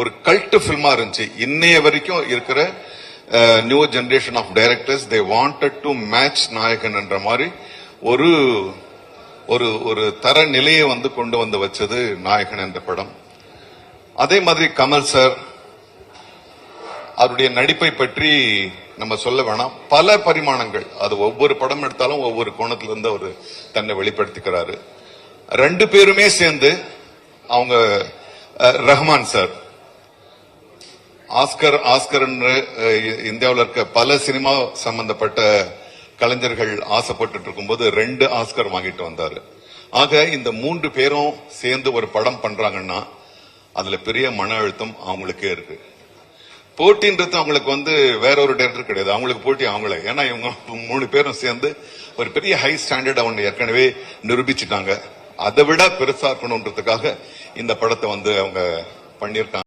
ஒரு கல்ட் பிலிமா இருந்துச்சு. இன்னைய வரைக்கும் இருக்கிற new generation of directors they wanted to match Nayakan என்ற மாதிரி ஒரு ஒரு ஒரு தர நிலையை கொண்டு வந்து வச்சது நாயகன் என்ற படம். அதே மாதிரி கமல் சார் அவருடைய நடிப்பை பற்றி நம்ம சொல்ல வேணாம். பல பரிமாணங்கள், அது ஒவ்வொரு படம் எடுத்தாலும் ஒவ்வொரு கோணத்திலிருந்து அவர் தன்னை வெளிப்படுத்திக்கிறாரு. ரெண்டு பேருமே சேர்ந்து அவங்க ரஹ்மான் சார் ஆஸ்கர் இந்தியாவில் இருக்க பல சினிமா சம்பந்தப்பட்ட கலைஞர்கள் ஆசைப்பட்டு இருக்கும்போது 2 ஆஸ்கர் வாங்கிட்டு வந்தாரு. ஆக இந்த 3 பேரும் சேர்ந்து ஒரு படம் பண்றாங்கன்னா அதுல பெரிய மன அழுத்தம் அவங்களுக்கே இருக்கு. போட்டின்றது அவங்களுக்கு வேற ஒரு டைரக்டர் கிடையாது, அவங்களுக்கு போட்டி அவங்களே. ஏன்னா இவங்க 3 பேரும் சேர்ந்து ஒரு பெரிய ஹை ஸ்டாண்டர்ட் அவங்க ஏற்கனவே நிரூபிச்சுட்டாங்க. அதை விட பெருசா இருக்கணும்ன்றதுக்காக இந்த படத்தை அவங்க பண்ணியிருக்காங்க.